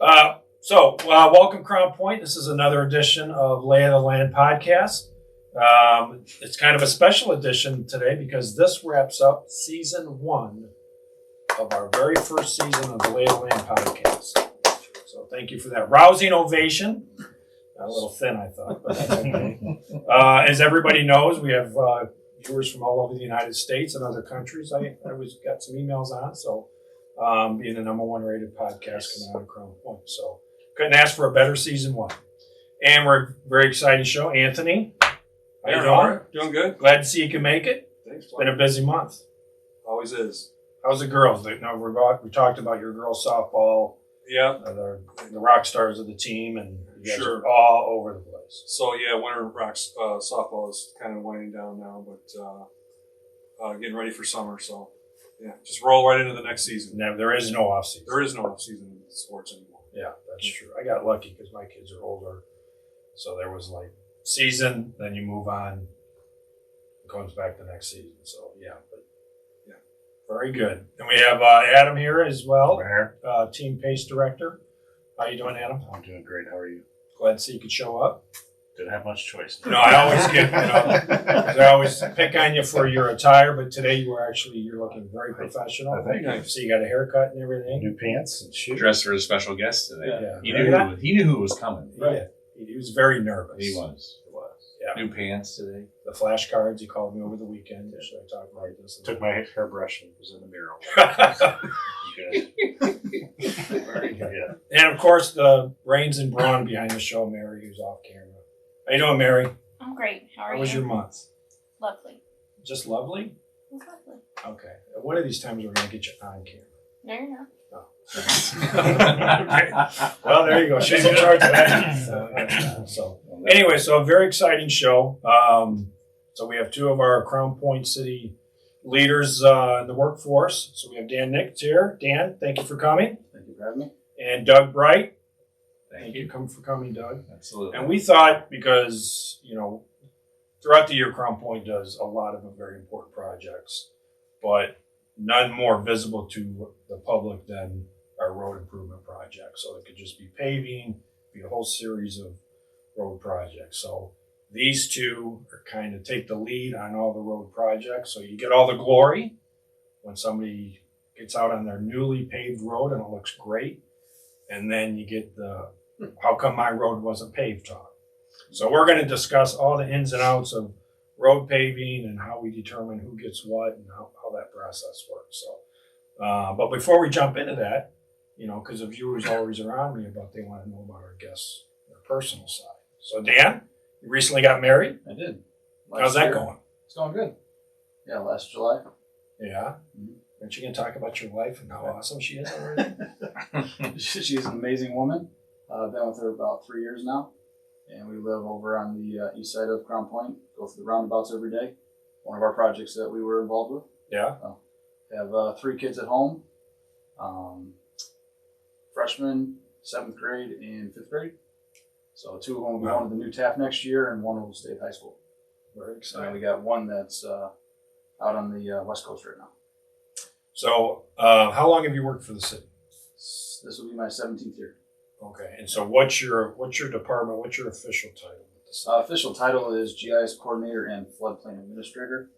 Welcome Crown Point. This is another edition of Lay of the Land podcast. It's kind of a special edition today because this wraps up season 1 of our very first season of the Lay of the Land podcast. So thank you for that rousing ovation. A little thin, I thought, but that's okay. As everybody knows, we have viewers from all over the United States and other countries. I always got some emails on, so being the number 1 rated podcast coming out of Crown Point. So couldn't ask for a better season 1. And we're a very exciting show. Anthony, how you doing? Right. Doing good. Glad to see you can make it. Thanks. It's been a busy month. Always is. How's the girls? We talked about your girls softball. Yeah. The rock stars of the team, and you guys Sure. are all over the place. So Winter Rocks softball is kind of winding down now, but getting ready for summer. So just roll right into the next season. Now, there is no off season. There is no off season in sports anymore. Yeah, that's true. I got lucky because my kids are older, so there was like season, then you move on, it comes back the next season. So very good. And we have Adam here as well, team pace director. How you doing, Adam? I'm doing great. How are you? Glad to see you could show up. Didn't have much choice. No, I always get, 'cause I always pick on you for your attire, but today you're looking very professional. Thank you. So you got a haircut and everything. New pants and shoes. Dressed for a special guest today. Yeah. He knew who was coming. Right. He was very nervous. He was. Yeah. New pants today. The flashcards, he called me over the weekend. Should I talk about this? Took my hairbrush and was in the mirror. Good. Very good. Yeah. And of course, the brains and brawn behind the show, Mary, who's off camera. How you doing, Mary? I'm great. How are you? How was your month? Lovely. Just lovely? It was lovely. Okay. One of these times we're going to get you on camera. No, you're not. Okay. Well, there you go. She's in charge of that. So a very exciting show. So we have 2 of our Crown Point City leaders in the workforce. So we have Dan Nix here. Dan, thank you for coming. Thank you for having me. And Doug Bright. Thank you. For coming, Doug. Absolutely. And we thought, because, throughout the year, Crown Point does a lot of very important projects, but none more visible to the public than our road improvement projects. So it could just be paving, be a whole series of road projects. So these 2 are kind of take the lead on all the road projects. So you get all the glory when somebody gets out on their newly paved road and it looks great. And then you get the, how come my road wasn't paved talk. So we're going to discuss all the ins and outs of road paving and how we determine who gets what and how that process works. So, but before we jump into that, because the viewers always around me they want to know about our guests, their personal side. So Dan, you recently got married. I did. How's that going? It's going good. Yeah, last July. Yeah. Aren't you going to talk about your wife and how awesome she is already? She's an amazing woman. I've been with her about 3 years now. And we live over on the east side of Crown Point. Go through the roundabouts every day. One of our projects that we were involved with. Yeah. Have 3 kids at home. Freshman, 7th grade, and 5th grade. So 2 of them will be going to the new TAF next year, and 1 will stay at high school. Very And exciting. we got 1 that's out on the west coast right now. So how long have you worked for the city? This will be my 17th year. Okay. And so what's your department? What's your official title with the city? Official title is GIS Coordinator and Floodplain Administrator,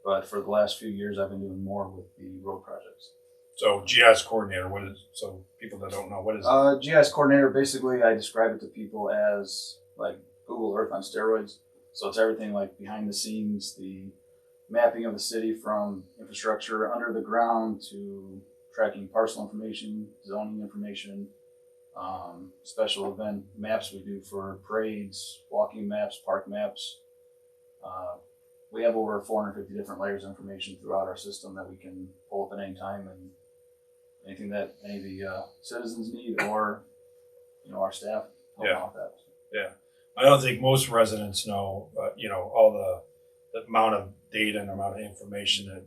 but for the last few years I've been doing more with the road projects. So GIS coordinator, so people that don't know, what is it? GIS Coordinator, basically I describe it to people as like Google Earth on steroids. So it's everything like behind the scenes, the mapping of the city from infrastructure under the ground to tracking parcel information, zoning information, special event maps we do for parades, walking maps, park maps. We have over 450 different layers of information throughout our system that we can pull up at any time, and anything that any of the citizens need or our staff help out with that. Yeah. I don't think most residents know, all the amount of data and amount of information that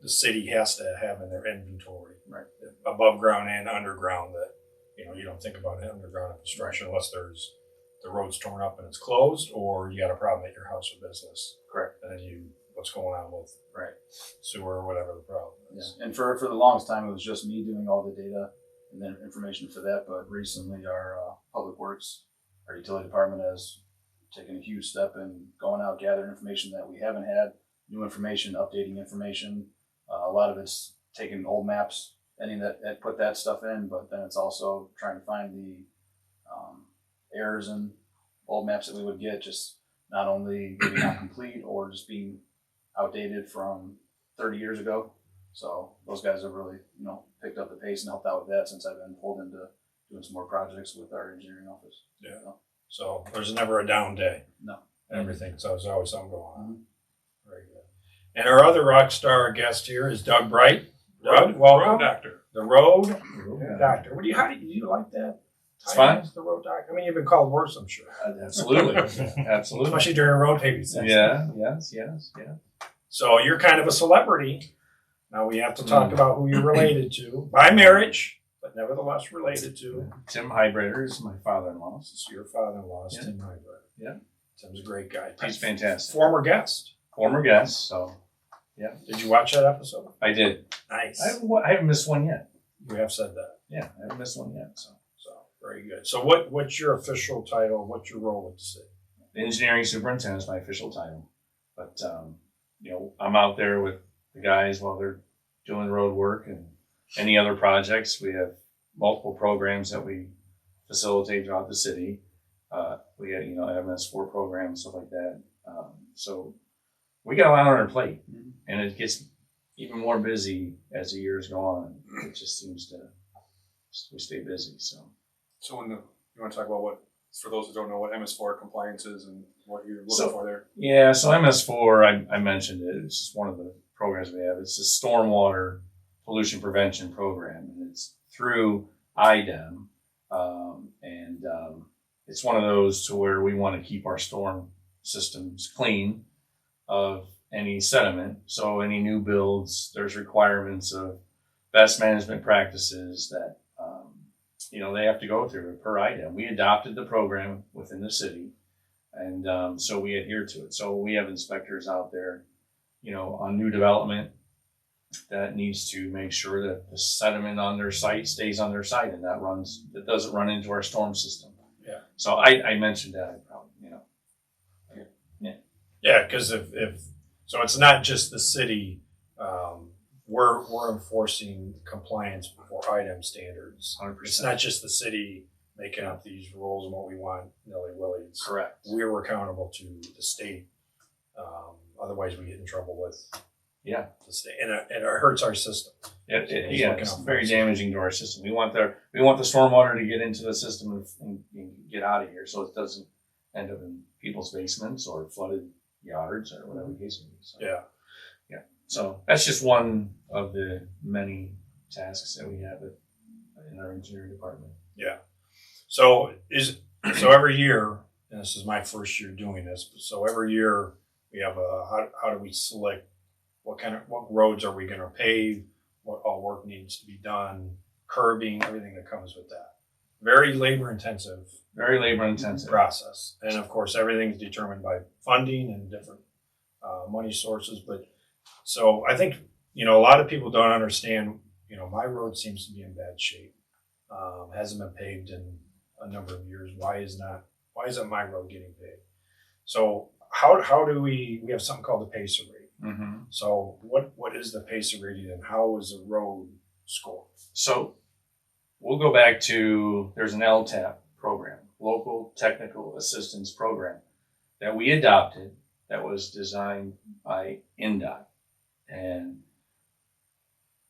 the city has to have in their inventory, right? Above ground and underground. That you don't think about underground infrastructure unless there's the road's torn up and it's closed, or you got a problem at your house or business. Correct. And then what's going on with sewer or whatever the problem is. Yeah. And for the longest time, it was just me doing all the data and then information for that. But recently, our public works, our utility department has taken a huge step in going out, gathering information that we haven't had, new information, updating information. A lot of it's taking old maps, any that put that stuff in, but then it's also trying to find the errors in old maps that we would get, just not only maybe not complete or just being outdated from 30 years ago. So those guys have really, picked up the pace and helped out with that since I've been pulled into doing some more projects with our engineering office. Yeah. So there's never a down day. No. Everything. So there's always something going on. Very good. And our other rock star guest here is Doug Bright. Doug, welcome. Road doctor. The road Yeah. doctor. How do you like that? It's fine. The road doctor. I mean, you've been called worse, I'm sure. Absolutely. Absolutely. Especially during road paving season. Yeah, yes. So you're kind of a celebrity. Now we have to talk about who you're related to by marriage, but nevertheless related to. Tim Hybrader is my father-in-law. This is your father-in-law, Yeah. Tim Hyder. Yeah. Tim's a great guy. He's fantastic. Former guest. Former guest, so Did you watch that episode? I did. Nice. I haven't missed one yet. You have said that. Yeah, I haven't missed one yet. So So very good. So what's your official title? What's your role with the city? the engineering superintendent is my official title, but I'm out there with the guys while they're doing road work and any other projects. We have multiple programs that we facilitate throughout the city. We got MS4 programs, stuff like that. So we got a lot on our plate, and it gets even more busy as the years go on. It just seems we stay busy. So You want to talk about what, for those who don't know, what MS4 compliance is and what you're looking So- for there? yeah, so MS4, I mentioned it. It's just one of the programs we have. It's a stormwater pollution prevention program, and it's through IDEM, and it's one of those to where we want to keep our storm systems clean of any sediment. So any new builds, there's requirements of best management practices that they have to go through per IDEM. We adopted the program within the city, and so we adhere to it. So we have inspectors out there, on new development that needs to make sure that the sediment on their site stays on their site and that doesn't run into our storm system. Yeah. So I mentioned that. I probably, Yeah, because if so, it's not just the city. We're enforcing compliance for item standards. 100%. It's not just the city making up these rules and what we want nilly-willy. It's Correct. we're accountable to the state. Otherwise, we get in trouble with Yeah. the state, and it hurts our system. It's looking out very for us. damaging to our system. We want the stormwater to get into the system and get out of here, so it doesn't end up in people's basements or flooded yards or whatever the case may be. So, Yeah. So that's just one of the many tasks that we have in our engineering department. Yeah. So every year, and this is my first year doing this, so every year we have how do we select what roads are we going to pave, what all work needs to be done, curbing, everything that comes with that. Very labor intensive Very labor intensive. process, and of course everything's determined by funding and different money sources. But so I think a lot of people don't understand. My road seems to be in bad shape. Hasn't been paved in a number of years. Why isn't my road getting paved? So how do we have something called the PACER rating? Mm-hmm. So what is the PACER rating and how is the road scored? So we'll go back to, there's an LTAP program, Local Technical Assistance Program, that we adopted that was designed by INDOT. And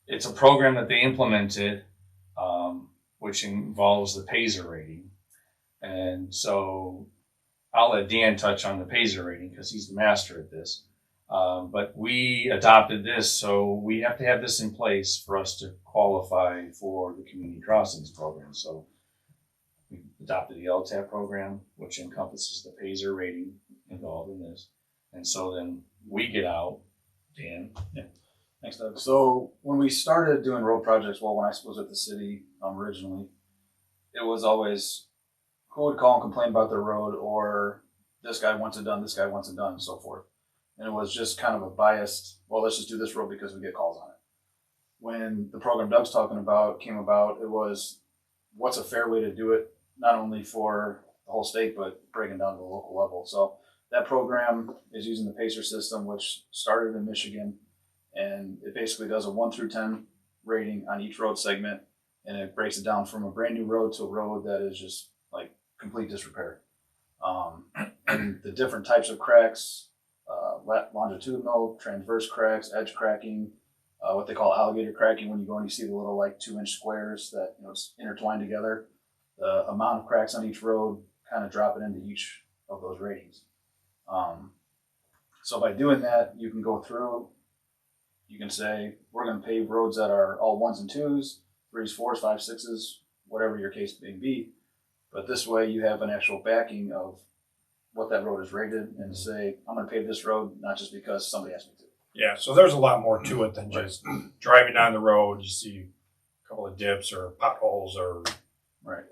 it's a program that they implemented, which involves the PACER rating. And so I'll let Dan touch on the PACER rating because he's the master at this. But we adopted this, so we have to have this in place for us to qualify for the Community Crossings program. So we adopted the LTAP program, which encompasses the PACER rating involved in this. And so then we get out, Dan. Thanks, Doug. So when we started doing road projects, when I was at the city originally, it was always who would call and complain about their road, or this guy wants it done, this guy wants it done, and so forth. And it was just kind of a biased, well, let's just do this road because we get calls on it. when the program Doug's talking about came about, it was what's a fair way to do it, not only for the whole state, but breaking down to the local level. So that program is using the PACER system, which started in Michigan, and it basically does a 1 through 10 rating on each road segment, and it breaks it down from a brand new road to a road that is just like complete disrepair. And the different types of cracks, longitudinal, transverse cracks, edge cracking, what they call alligator cracking, when you go and you see the little like 2-inch squares that, you know, it's intertwined together. The amount of cracks on each road kind of drop it into each of those ratings. So by doing that, you can go through, you can say, we're going to pave roads that are all 1s and 2s, 3s, 4s, 5s, 6s, whatever your case may be. But this way you have an actual backing of what that road is rated, and say, I'm going to pave this road, not just because somebody asked me to. Yeah, so there's a lot more to it than just driving down the road. You see a couple of dips or potholes, or Right.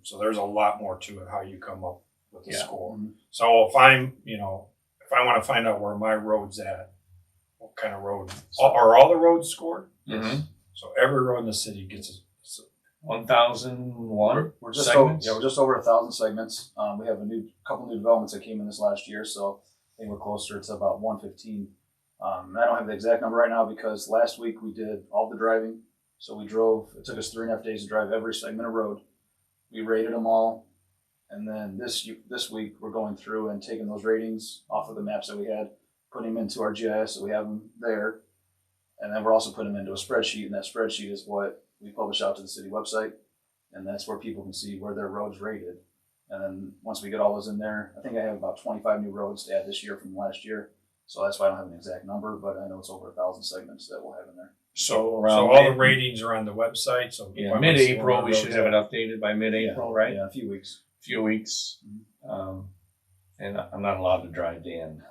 so there's a lot more to it. How you come up with the Yeah. score. Mhm. So if I'm, if I want to find out where my road's at, what kind of road are all the roads scored? Mhm. So every road in the city gets a 1,001 We're just segments. we're just over 1,000 segments. We have couple new developments that came in this last year, so I think we're closer to about 115. And I don't have the exact number right now because last week we did all the driving. So we drove. It took us 3.5 days to drive every segment of road. We rated them all, and then this week we're going through and taking those ratings off of the maps that we had, putting them into our GIS, so we have them there, and then we're also putting them into a spreadsheet, and that spreadsheet is what we publish out to the city website, and that's where people can see where their roads rated. And then once we get all those in there, I think I have about 25 new roads to add this year from last year. So that's why I don't have an exact number, but I know it's over 1,000 segments that we'll have in there. So around So all the ratings are on the website. So if I wanna see where mid-April, my we should road's have it at. updated by mid-April, right? Yeah, a few weeks. Few weeks. And I'm not allowed to drive Dan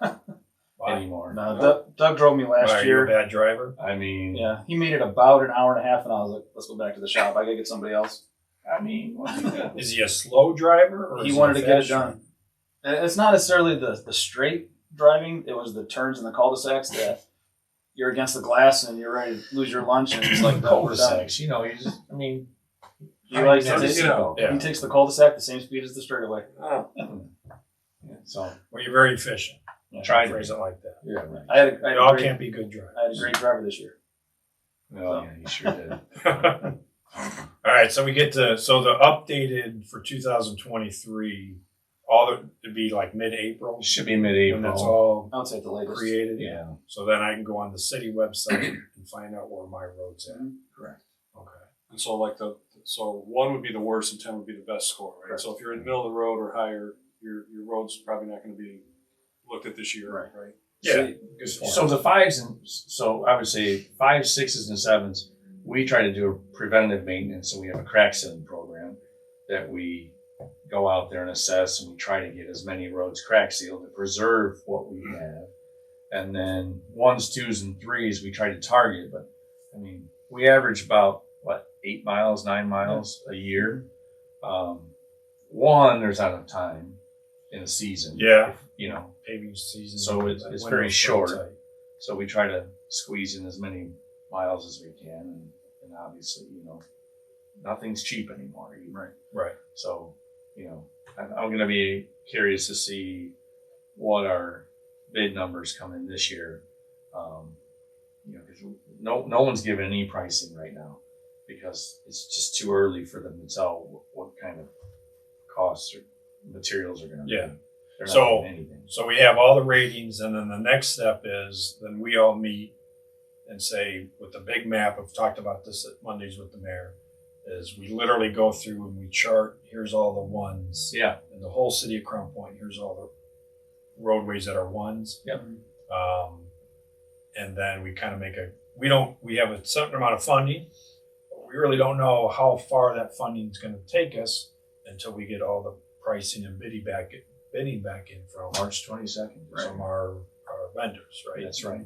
Why? anymore. No, Doug drove me last Why, are you a year. bad driver? I mean, Yeah, he made it about an hour and a half, and I was like, let's go back to the shop. I gotta get somebody else. what's he doing? Is he a slow driver, or He is wanted a to get it fast driver? done. And it's not necessarily the straight driving, it was the turns and the cul-de-sacs that you're against the glass and you're ready to lose your lunch, and it's like, no, we're done. Cul-de-sacs, you just, He likes How to does take, he know? Yeah. he takes the cul-de-sac the same speed as the straightaway. Oh, yeah, so Well, you're very efficient. try to. Phrase it like that. Yeah, right. I had a We all great, can't be good drivers. I had a great driver this year. Well, yeah, you sure did. All right, so we get to the updated for 2023. It'd be like mid-April It should be when mid-April. that's all I would say at the latest. created. Yeah, So then I can go on the city website and find out where my road's at. correct. Okay. and so so 1 would be the worst and 10 would be the best score, right? Correct. So if you're in the middle of the road or higher, your road's probably not going to be looked at this year, Right. right? Yeah. So the 5s so I would say 5s, 6s, and 7s, we try to do a preventative maintenance. So we have a crack sealing program that we go out there and assess, and we try to get as many roads crack sealed to preserve what we have. And then 1s, 2s, and 3s, we try to target. But we average about 8 miles, 9 miles a year. There's not enough time in a season. Yeah. Paving Season. So it's that very window's short. tight. So we try to squeeze in as many miles as we can, and obviously, nothing's cheap anymore. Right. Right. So, I'm going to be curious to see what our bid numbers come in this year. Because no one's giving any pricing right now because it's just too early for them to tell what kind of costs or materials are going to Yeah. be. They're not So- giving anything. So we have all the ratings, and then the next step is then we all meet and say, with the big map, I've talked about this at Mondays with the mayor, is we literally go through and we chart, here's all the ones. Yeah. In the whole city of Crown Point, here's all the roadways that are ones. Yep. And then we kind of we have a certain amount of funding, but we really don't know how far that funding is going to take us until we get all the pricing and bidding back in from March 22nd. from our vendors, right? That's right.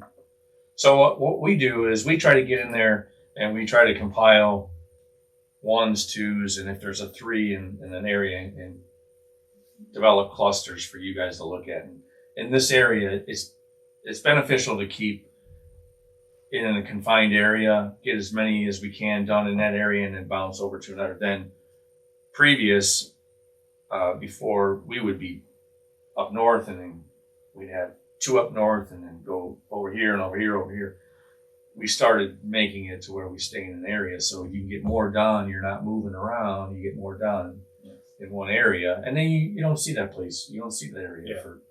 So what we do is we try to get in there and we try to compile 1s, 2s, and if there's a 3 in an area, and develop clusters for you guys to look at. And in this area, it's beneficial to keep in a confined area, get as many as we can done in that area, and then bounce over to another. Then previous, before we would be up north, and then we'd have 2 up north, and then go over here and over here, over here. We started making it to where we stay in an area, so you can get more done. You're not moving around. You get more done in one area, and then you don't see that place. You don't see that area for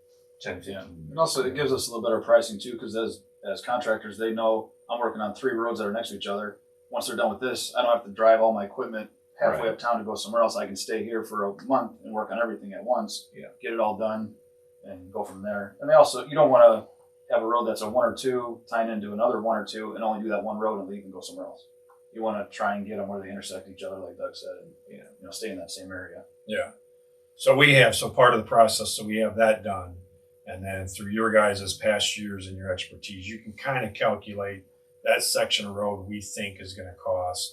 10, 15 years. And also, it gives us a little better pricing too, because as contractors, they know I'm working on 3 roads that are next to each other. Once they're done with this, I don't have to drive all my equipment halfway uptown to go somewhere else. I can stay here for a month and work on everything at once. Yeah. Get it all done and go from there. And they also, you don't want to have a road that's a 1 or 2 tying into another 1 or 2 and only do that one road and leave and go somewhere else. You want to try and get them where they intersect each other, like Doug said, and stay in that same area. Yeah. So part of the process, so we have that done. And then through your guys' past years and your expertise, you can kind of calculate that section of road we think is going to cost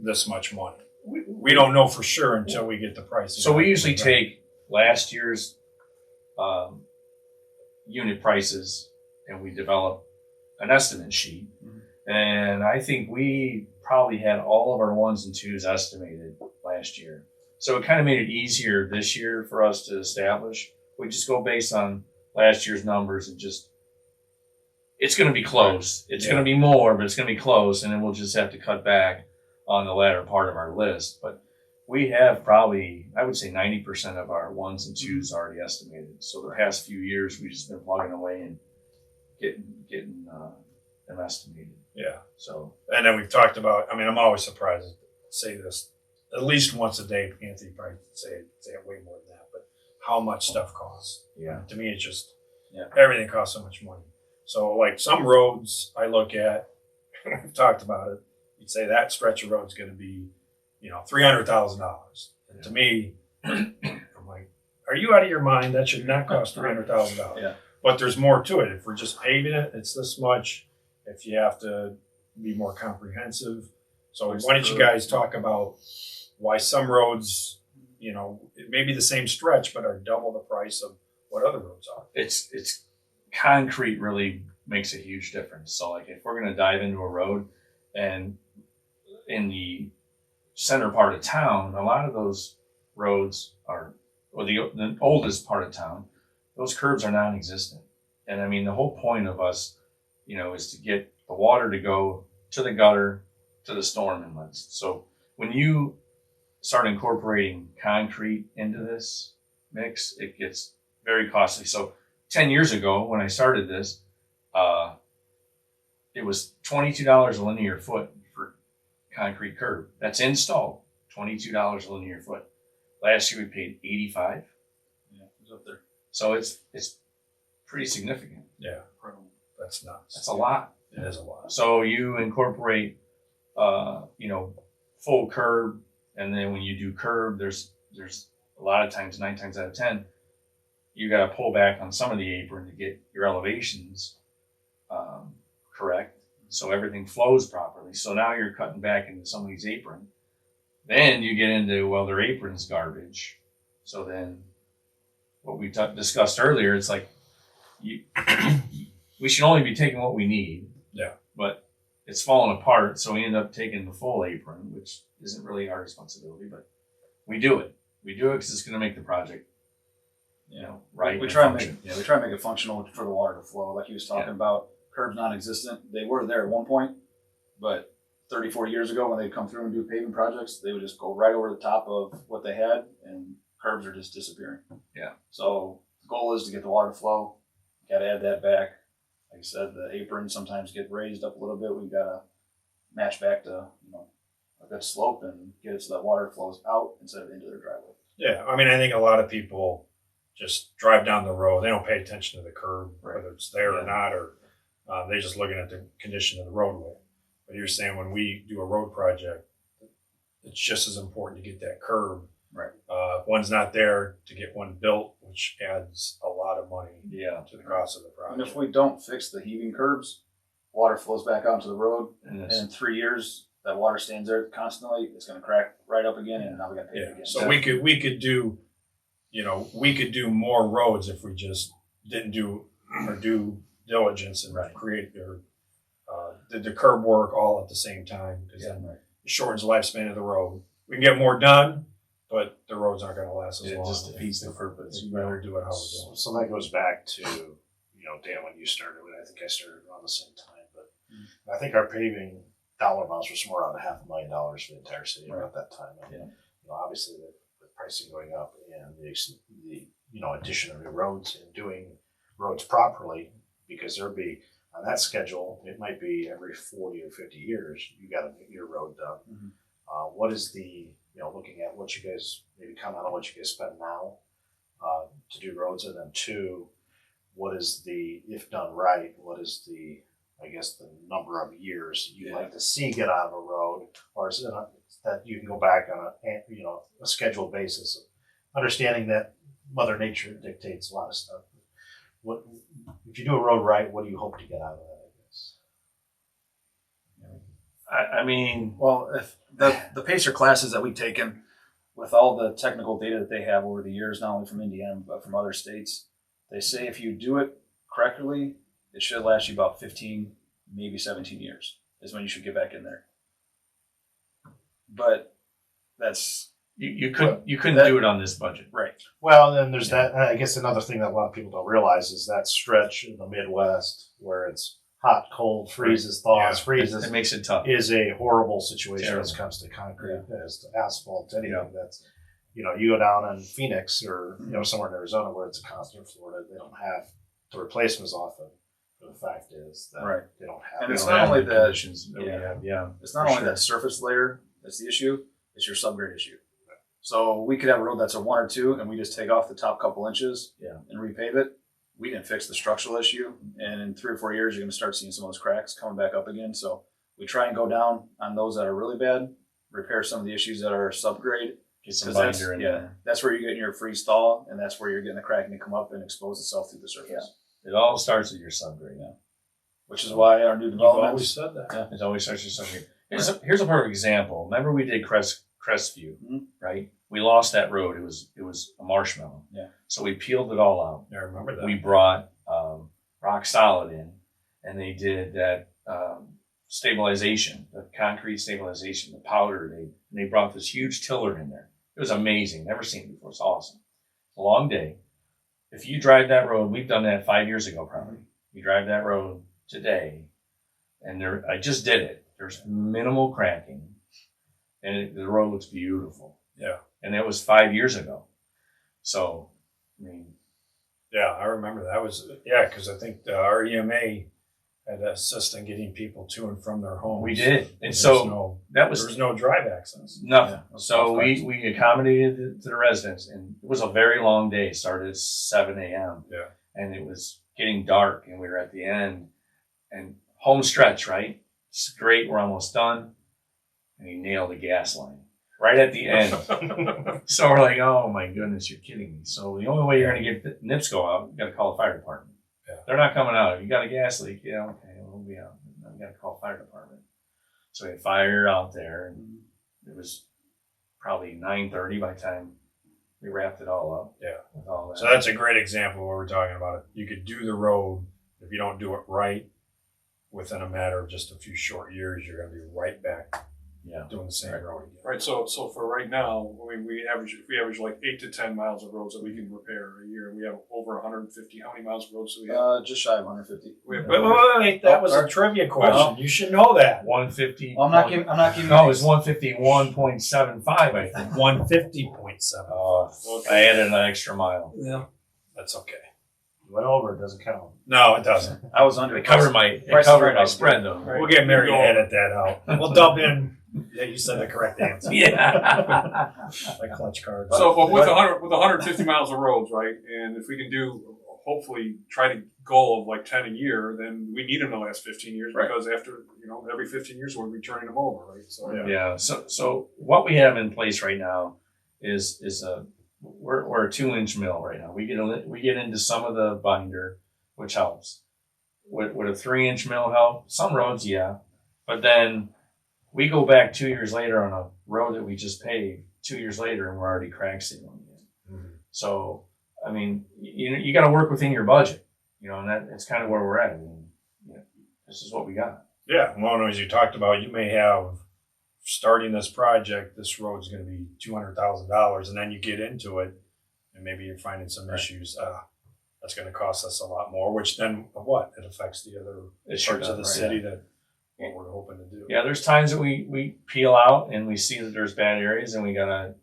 this much money. We don't know for sure until we get the pricing. So we usually take last year's unit prices and we develop an estimate sheet. And I think we probably had all of our 1s and 2s estimated last year. So it kind of made it easier this year for us to establish. We just go based on last year's numbers and just, it's going to be close. It's going to be more, but it's going to be close. And then we'll just have to cut back on the latter part of our list. But we have probably, I would say 90% of our 1s and 2s already estimated. So the past few years, we've just been plugging away and getting them estimated. Yeah. So, and then we've talked about, I mean, I'm always surprised to say this at least once a day. Anthony probably say it way more than that, but how much stuff costs. yeah. To me, it's just, everything costs so much money. So like some roads I look at, we've talked about it, you'd say that stretch of road's going to be, $300,000. And to me, I'm like, are you out of your mind? That should not cost $300,000. Yeah. But there's more to it. If we're just paving it, it's this much. If you have to be more comprehensive. So why don't you guys talk about why some roads, it may be the same stretch, but are double the price of what other roads are. It's concrete really makes a huge difference. So like if we're going to dive into a road and in the center part of town, a lot of those roads or the oldest part of town, those curbs are non-existent. And I mean, the whole point of us, is to get the water to go to the gutter, to the storm inlets. So when you start incorporating concrete into this mix, it gets very costly. So 10 years ago, when I started this, it was $22 a linear foot for concrete curb. That's installed, $22 a linear foot. Last year we paid $85. Yeah, it's up there. So it's pretty significant. Yeah. That's nuts. That's a lot. It is a lot. So you incorporate, full curb, and then when you do curb, there's a lot of times, 9 times out of 10, you got to pull back on some of the apron to get your elevations correct, so everything flows properly. So now you're cutting back into somebody's apron. Then you get into, well, their apron's garbage. So then what we discussed earlier, it's like we should only be taking what we need. Yeah. But it's falling apart, so we end up taking the full apron, which isn't really our responsibility, but we do it. We do it because it's going to make the project, right. We try and make it functional for the water to flow. Like he was talking about, curbs non-existent. They were there at one point, but 30, 40 years ago when they'd come through and do paving projects, they would just go right over the top of what they had, and curbs are just disappearing. Yeah. So the goal is to get the water to flow. Got to add that back. Like I said, the aprons sometimes get raised up a little bit. We've got to match back to a good slope and get it so that water flows out instead of into their driveway. Yeah, I mean, I think a lot of people just drive down the road. They don't pay attention to the curb, whether it's there or not, or they're just looking at the condition of the roadway. But you're saying when we do a road project, it's just as important to get that curb. Right. If one's not there, to get one built, which adds a lot of money to the cost of the project. And if we don't fix the heaving curbs, water flows back onto the road, And and in 3 years, that water stands there constantly. It's going to crack right up again, and now we got to pay it again. So we could do, we could do more roads if we just didn't do our due diligence and create or the curb work all at the same time, because then Right. it shortens the lifespan of the road. We can get more done, but the roads aren't gonna last as It long. just defeats the purpose. You better do it how we're doing. So that goes back to, Dan, when you started, and I think I started around the same time, but I think our paving dollar amounts were somewhere around $500,000 for the entire city about that time. And, Yeah. Obviously the pricing going up and the addition of new roads and doing roads properly, because there'd be, on that schedule, it might be every 40 or 50 years, you got to get your road done. Mhm. What is the, looking at what you guys, maybe comment on what you guys spend now to do roads, and then two, what is the, if done right, what is the, I guess, the number of years you'd like to see get out of a road, or is it that you can go back on a scheduled basis, understanding that Mother Nature dictates a lot of stuff. What if you do a road right? What do you hope to get out of that? I guess. I mean, Well, if the PACER classes that we've taken, with all the technical data that they have over the years, not only from Indiana but from other states, they say if you do it correctly, it should last you about 15, maybe 17 years is when you should get back in there. But that's you couldn't that- do it on this budget. right. Well, then there's that. I guess another thing that a lot of people don't realize is that stretch in the Midwest where it's hot, cold, freezes, thaws, freezes. It makes it tough. Is a horrible situation Terrible. as it comes to concrete, as to asphalt, anything that's, you go down in Phoenix or, somewhere in Arizona where it's a constant, Florida, they don't have the replacements often. But the fact is that Right. they don't have And it. it's We not don't have only the that- conditions that we yeah. have. Yeah. It's not For only sure. that surface layer that's the issue, it's your subgrade issue. So we could have a road that's a 1 or 2 and we just take off the top couple inches and repave it. We didn't fix the structural issue, and in 3 or 4 years, you're going to start seeing some of those cracks coming back up again. So we try and go down on those that are really bad, repair some of the issues that are subgrade. Get some 'Cause that's, binder in there. that's where you're getting your freeze thaw, and that's where you're getting the cracking to come up and expose itself through the surface. It all starts with your subgrade. Yeah. Which is why our new You've always developments. said that. It always starts with subgrade. Here's a perfect example. Remember we did Crestview, Mhm. right? We lost that road. It was a marshmallow. Yeah. So we peeled it all out. I remember that. We brought Rock Solid in, and they did that stabilization, the concrete stabilization, the powder. They brought this huge tiller in there. It was amazing. Never seen it before. It's awesome. It's a long day. If you drive that road, we've done that 5 years ago probably. You drive that road today, and I just did it. There's minimal cracking, and the road looks beautiful. Yeah. And that was 5 years ago. So, I mean, Yeah, I remember that was because I think our EMA had to assist in getting people to and from their homes. we did. And There's so that there was was no drive access. nothing. Yeah, So that's we accommodated to the residents, and it was a very long day. It started at 7 a.m. Yeah. And it was getting dark, and we were at the end, and home stretch, right? It's great. We're almost done. And he nailed the gas line right at the end. So we're like, oh my goodness, you're kidding me. So the only way you're going to get NIPSCO out, you got to call the fire department. Yeah. They're not coming out. If you got a gas leak, yeah, okay, we'll be out. You got to call fire department. So we had fire out there, and it was probably 9:30 by the time we wrapped it all up. Yeah. With all that. So that's a great example of what we're talking about. You could do the road if you don't do it right. Within a matter of just a few short years, you're going to be right back yeah. doing the same road again. Right, so for right now, I mean, if we average like 8 to 10 miles of roads that we can repair a year, we have over 150. How many miles of roads do we have? Just shy of 150. We have Wait, that was a trivia question. You should know that. 150. Well, I'm not giving. No, it was 151.75, I think. 150.7. I added an extra mile. Yeah, that's okay. You went over, it doesn't count. No, it doesn't. I was under. It covered my Price is right, I my was spread though. Right. We'll get Mary to edit that out. We'll dump in. Yeah, you said the correct answer. Yeah. Like clutch cards. So, but with 150 miles of roads, right? And if we can do, hopefully, try to goal of like 10 a year, then we need them to last 15 years Right. because after every 15 years we'll be turning them over, right? So Yeah. So what we have in place right now is we're a 2-inch mill right now. We get into some of the binder, which helps. Would a 3-inch mill help? Some roads, yeah, but then we go back 2 years later on a road that we just paved 2 years later, and we're already crack sealing it. Mhm. So I mean, you got to work within your budget, and that's kind of where we're at. I mean, this is what we got. Yeah, well, as you talked about, you may have starting this project, this road's gonna be $200,000, and then you get into it, and maybe you're finding some issues, that's gonna cost us a lot more, which then what? It affects the other It sure parts of the does, city that what we're hoping to do. Yeah, there's times that we peel out and we see that there's bad areas and we gotta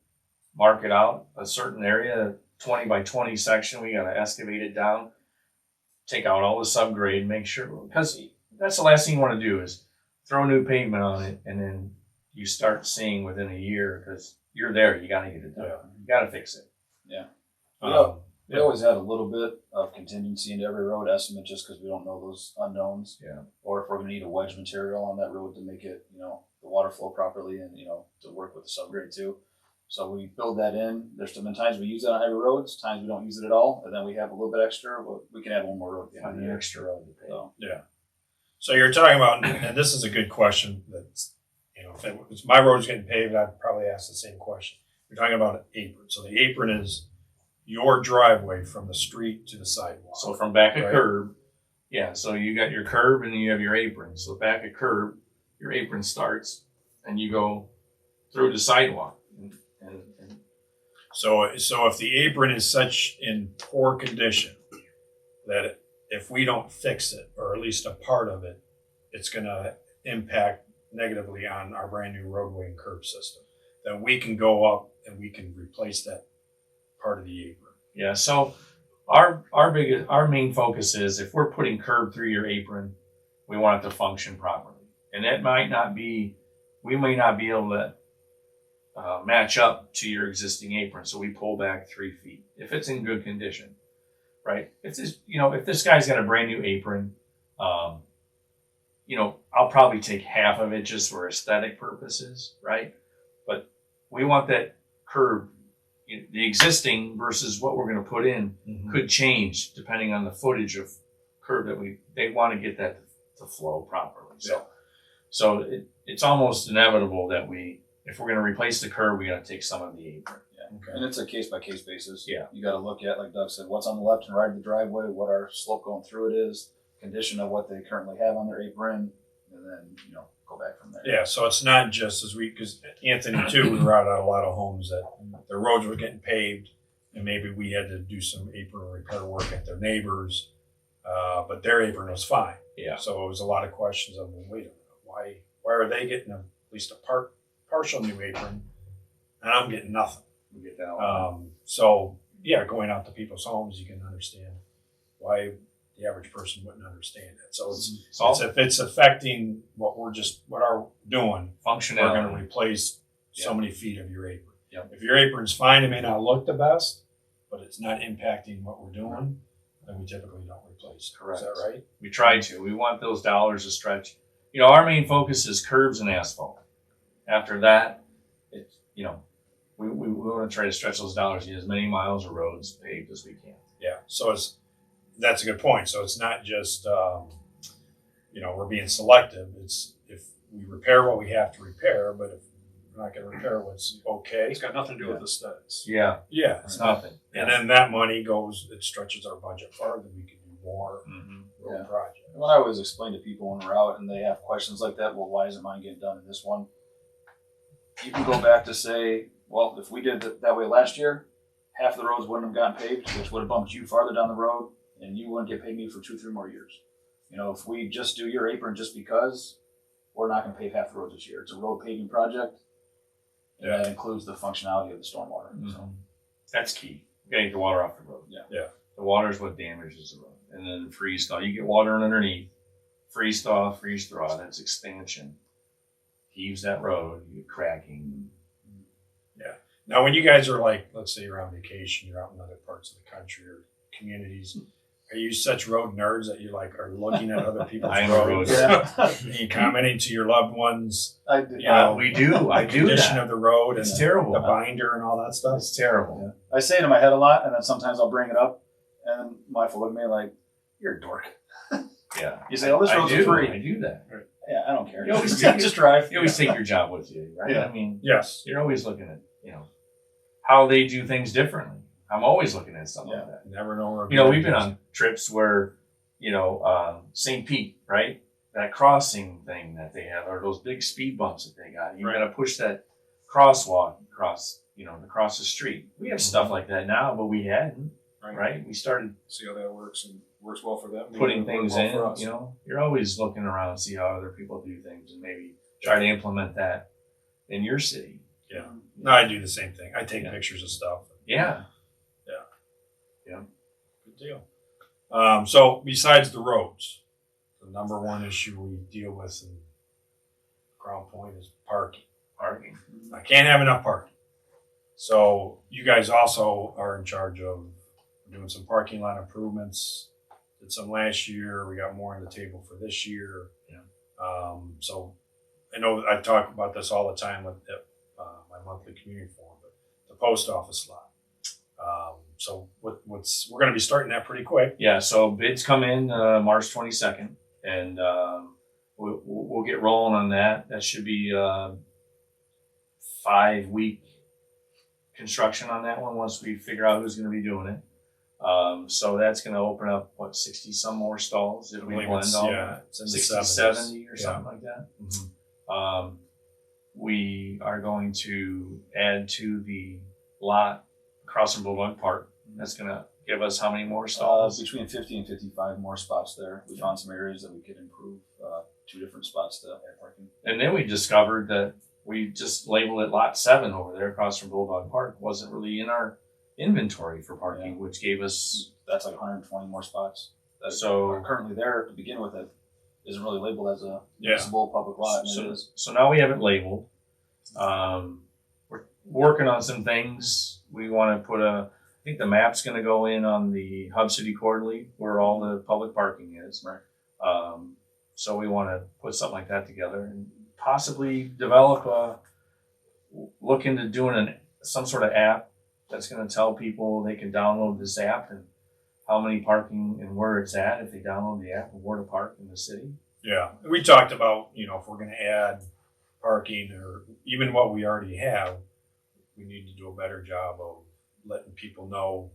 mark it out, a certain area, 20 by 20 section, we gotta excavate it down, take out all the subgrade, make sure, because that's the last thing you wanna do is throw new pavement on it and then you start seeing within a year, because you're there, you gotta get it done, you gotta fix it. Um, We always had a little bit of contingency into every road estimate just because we don't know those unknowns. Yeah. Or if we're gonna need a wedge material on that road to make it, the water flow properly and, to work with the subgrade too. So we build that in. There's been times we use that on heavy roads, times we don't use it at all, and then we have a little bit extra, but we can add one more road behind Find the the extra road to pay. So, So you're talking about, and this is a good question. That's if it was my road's getting paved, I'd probably ask the same question. You're talking about an apron. So the apron is your driveway from the street to the sidewalk. So from back of Right. curb, yeah, so you got your curb and then you have your apron. So back of curb, your apron starts and you go through the sidewalk. And So if the apron is such in poor condition that if we don't fix it, or at least a part of it, it's going to impact negatively on our brand new roadway and curb system, then we can go up and we can replace that part of the apron. yeah, so our main focus is if we're putting curb through your apron, we want it to function properly. And that might not be, we may not be able to match up to your existing apron. So we pull back 3 feet if it's in good condition, right? If this guy's got a brand new apron, I'll probably take half of it just for aesthetic purposes, right? But we want that curb, the existing versus what we're going to put in could change depending on the footage of curb that they want to get that to flow properly. So it's almost inevitable that if we're going to replace the curb, we got to take some of the apron. Okay. and it's a case by case basis. Yeah. You got to look at, like Doug said, what's on the left and right of the driveway, what our slope going through it is, condition of what they currently have on their apron, and then go back from there. Yeah, so it's not just because Anthony too, we were out at a lot of homes that their roads were getting paved, and maybe we had to do some apron repair work at their neighbors, but their apron was fine. Yeah. So it was a lot of questions of, well, wait a minute, why are they getting at least a partial new apron, and I'm getting nothing? We get that a lot. So yeah, going out to people's homes, you can understand why the average person wouldn't understand it. So if it's affecting what we're doing, we're Functionality. going to replace so Yeah. many feet of your apron. Yep. If your apron's fine, it may not look the best, but it's not impacting what we're doing, then we typically don't replace it. Correct. Is that right? We try to. We want those dollars to stretch. Our main focus is curbs and asphalt. After that, it's we want to try to stretch those dollars, get as many miles of roads paved as we can. Yeah. So that's a good point. So it's not just we're being selective. It's if we repair what we have to repair, but if we're not going to repair what's okay, It's got nothing to do with aesthetics. Yeah, yeah. it's nothing. And then that money it stretches our budget farther. We can do more road Yeah. projects. What I always explain to people when we're out and they have questions like that, well, why isn't mine getting done in this one? You can go back to say, well, if we did it that way last year, half the roads wouldn't have gotten paved, which would have bumped you farther down the road, and you wouldn't get paid me for 2-3 more years. If we just do your apron just because, we're not going to pave half the roads this year. It's a road paving project, and that includes the functionality of the stormwater. So. That's key. You gotta get the water off the road. Yeah. The water is what damages the road. And then freeze thaw. You get water underneath. Freeze thaw, freeze thaw. That's expansion. Heaves that road. You get cracking. Now, when you guys are let's say you're on vacation, you're out in other parts of the country or communities, are you such road nerds that you are looking at other people's I am a roads? road nerd. And you commenting to your loved ones, I do. We do. I do condition that. of the road and It's terrible. the binder and all that stuff. It's terrible. I say it in my head a lot, and then sometimes I'll bring it up, and my wife will look at me like, "You're a dork." Yeah. You say, "Oh, this I road's do. free." I do that. Yeah, I don't care. You always- just drive. You always take your job with you, right? Yeah. I mean, Yes. you're always looking at, how they do things differently. I'm always looking at stuff like that. Never know where. We've been on trips where, St. Pete, right? that crossing thing that they have, or those big speed bumps that they got. You Right. got to push that crosswalk across the street. We have stuff like that now, but we hadn't, right? We started See how that works and works well for them. putting maybe it'll work things well in. for us. You're always looking around, see how other people do things, and maybe try to implement that in your city. Yeah. No, I do the same thing. I take Yeah. pictures of stuff. Yeah. Good deal. So besides the roads, the number one issue we deal with in Crown Point is parking. Parking. I can't have enough parking. So you guys also are in charge of doing some parking lot improvements. Did some last year. We got more on the table for this year. Yeah. So I know I talk about this all the time with my monthly community forum, but the post office lot. So we're going to be starting that pretty quick. Yeah, so bids come in March 22nd, and we'll get rolling on that. That should be 5-week construction on that one once we figure out who's going to be doing it. So that's going to open up 60 some more stalls if I we believe blend it's, all yeah, it's in the 60, 70s. 70 or Yeah. something like that. Mhm. We are going to add to the lot across from Bulldog Park. That's going to give us how many more stalls? Between 50 and 55 more spots there. We found some areas that we could improve. 2 different spots to add parking. And then we discovered that we just labeled it Lot 7 over there across from Bulldog Park. Wasn't really in our inventory for parking, which gave us. That's like 120 more spots that So- are currently there to begin with. That isn't really labeled as a Yeah. municipal public lot, and it So, is. so now we have it labeled. We're working on some things. We want to put I think the map's going to go in on the Hub City Quarterly where all the public parking is. Right. So we want to put something like that together and possibly look into doing some sort of app that's going to tell people they can download this app and how many parking and where it's at if they download the app and where to park in the city. Yeah. We talked about, if we're going to add parking or even what we already have, we need to do a better job of letting people know,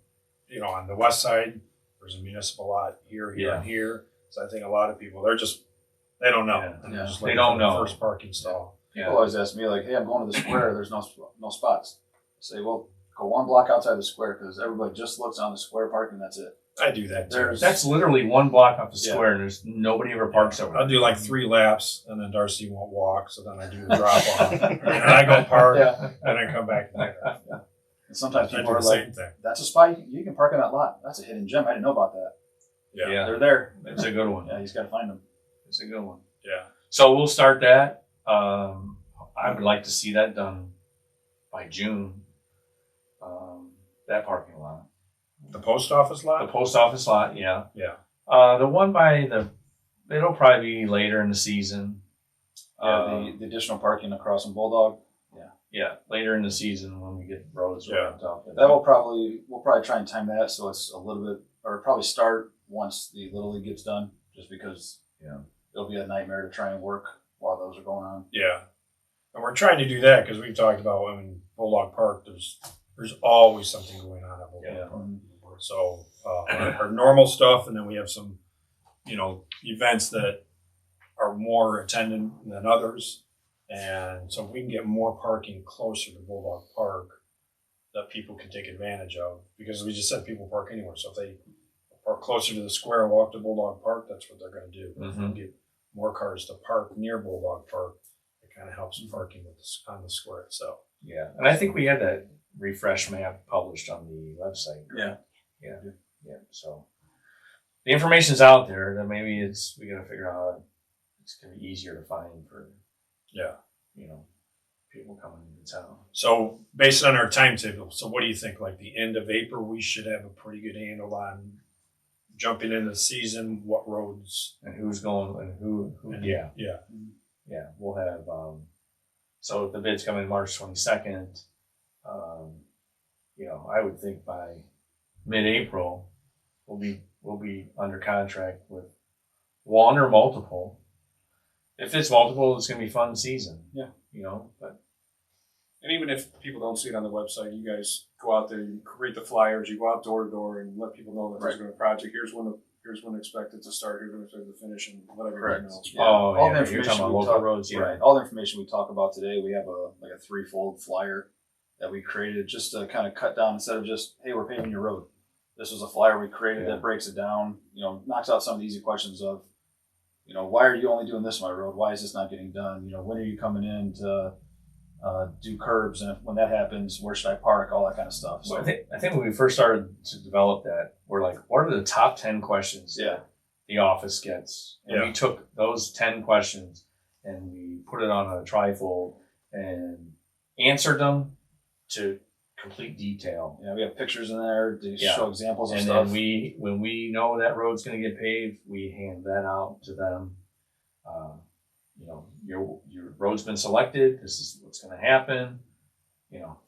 on the west side, there's a municipal lot here, Yeah. and here. So I think a lot of people, they don't know. Yeah. And they're just They looking don't for the know. first parking stall. People always ask me like, "Hey, I'm going to the square. There's no spots." I say, "Well, go 1 block outside the square because everybody just looks on the square parking. That's it." I do that too. There's- That's literally 1 block off the Yeah. square, and there's nobody ever parks over. I'll do like 3 laps and then Darcy won't walk. So then I do the drop off and then I go park Yeah. and I come back later. And sometimes I do people the are like, same thing. "That's a spot you can park in that lot. That's a hidden gem. I didn't know about that." Yeah. They're there. It's a good one. Yeah, you just got to find them. It's a good one. Yeah. So we'll start that. I would like to see that done by June. That parking lot, The post office the lot? post office lot, yeah. Yeah. The one by it'll probably be later in the season. The additional parking across from Bulldog. Yeah, later in the season when we get roads Yeah. ramped up. We'll probably try and time that so it's a little bit, or probably start once the Little League gets done, just because it'll be a nightmare to try and work while those are going on. Yeah. And we're trying to do that because we've talked about, Bulldog Park, there's always something going on at Bulldog Yeah. Park. So our normal stuff, and then we have some, events that are more attended than others. And so if we can get more parking closer to Bulldog Park that people can take advantage of, because we just said people park anywhere. So if they park closer to the square and walk to Bulldog Park, that's what they're going to do. If we get more cars to park near Bulldog Park, it kind of helps parking on the square itself. Yeah, and I think we had that refresh map published on the website. Yeah. Yeah. So the information's out there. That maybe we got to figure out how it's going to be easier to find for Yeah. people coming into town. So based on our timetable, so what do you think? Like the end of April, we should have a pretty good handle on jumping into the season, what roads. And who's going and who yeah. Yeah. Yeah, we'll have. So if the bids come in March 22nd, I would think by mid-April we'll be under contract with one or multiple. If it's multiple, it's gonna be a fun season. Yeah. But And even if people don't see it on the website, you guys go out there, you create the flyers, you go out door to door and let people know that there's been a project. Here's here's when to expect it to start, here's when to expect it to finish, and let everybody Correct. know. Yeah. Oh, All the yeah, you're information talking about we local talk- roads, yeah. Right. All the information we talk about today, we have a threefold flyer that we created just to kind of cut down instead of just, hey, we're paving your road. This was a flyer we created Yeah. that breaks it down, knocks out some of the easy questions of, why are you only doing this on my road? Why is this not getting done? When are you coming in to do curbs? And when that happens, where should I park? All that kind of stuff. So So I think when we first started to develop that, we're like, what are the top 10 questions yeah, the office gets? And Yeah. we took those 10 questions and we put it on a trifold and answered them to complete detail. we have pictures in there to Yeah. show examples of And stuff. then when we know that road's going to get paved, we hand that out to them. Your road's been selected. This is what's going to happen.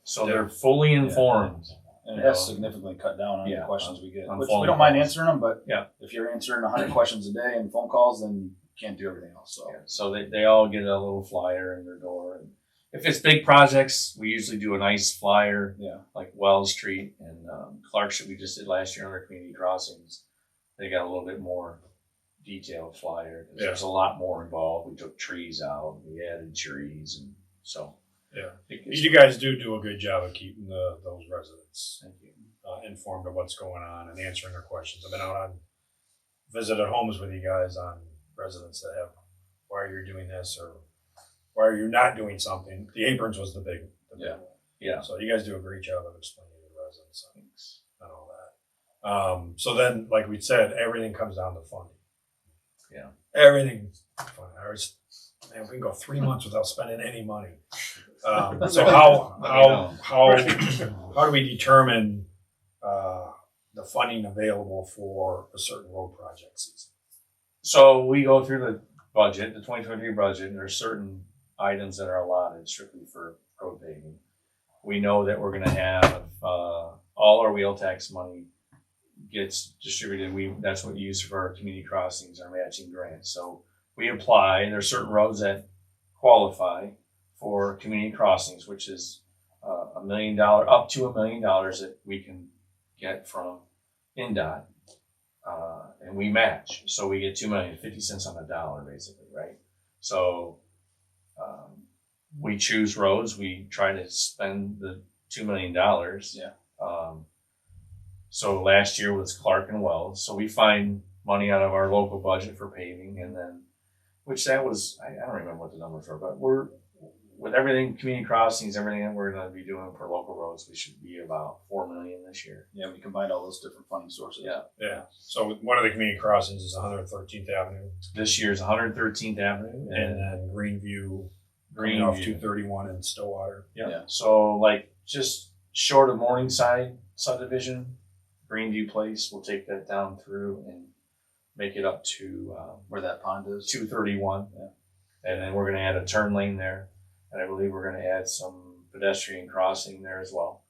So Yeah. they're fully informed. And it has significantly cut down on Yeah, the questions we get, on which phone we don't mind calls. answering them, but Yeah. if you're answering 100 questions a day and phone calls, then you can't do everything else. So Yeah, so they all get a little flyer in their door. And if it's big projects, we usually do a nice flyer, yeah, like Wells Street and Clark Street we just did last year under community crossings. They got a little bit more detailed flyer 'cause Yeah. there's a lot more involved. We took trees out, we added trees, and so Yeah. it's- You guys do a good job of keeping those residents Thank you. informed of what's going on and answering their questions. I've been out on visited homes with you guys on residents that have, why are you doing this or why are you not doing something? The aprons was the big Yeah. one. Yeah. So you guys do a great job of explaining to the residents Thanks. and all that. So then, like we said, everything comes down to funding. Yeah. Everything's funding. Man, we can go 3 months without spending any money. So how do we determine the funding available for a certain road project season? So we go through the budget, the 2023 budget, and there's certain items that are allotted strictly for road paving. We know that we're going to have all our wheel tax money gets distributed. That's what we use for our community crossings, our matching grants. So we apply, and there's certain roads that qualify for community crossings, which is $1 million, up to $1 million that we can get from NDOT. And we match. So we get 2 million, 50 cents on the dollar, basically, right? So we choose roads. We try to spend the $2 million. Yeah. So last year was Clark and Wells. So we find money out of our local budget for paving, and then, which that was, I don't remember what the numbers were, but we're, with everything, community crossings, everything that we're going to be doing for local roads, we should be about 4 million this year. yeah, we combined all those different funding sources. Yeah. Yeah. So one of the community crossings is 113th Avenue, This year's 113th Avenue and then Greenview, Green off Greenview. 231 in Stillwater. Yeah. Yeah. So like just short of Morningside subdivision, Greenview Place, we'll take that down through and make it up to Where that pond is. 231. Yeah. And then we're going to add a turn lane there. And I believe we're going to add some pedestrian crossing there as well.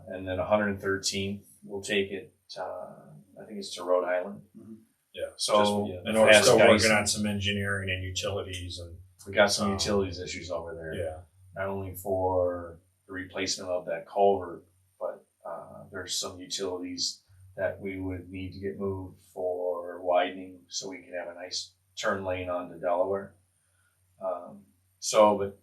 And then 113th, we'll take it, I think it's to Rhode Island. Mhm. Yeah. So Just- I know we're past still Geisen, working on some engineering and utilities and we got some utilities issues over there. yeah. Not only for the replacement of that culvert, but there's some utilities that we would need to get moved for widening so we can have a nice turn lane onto Delaware. But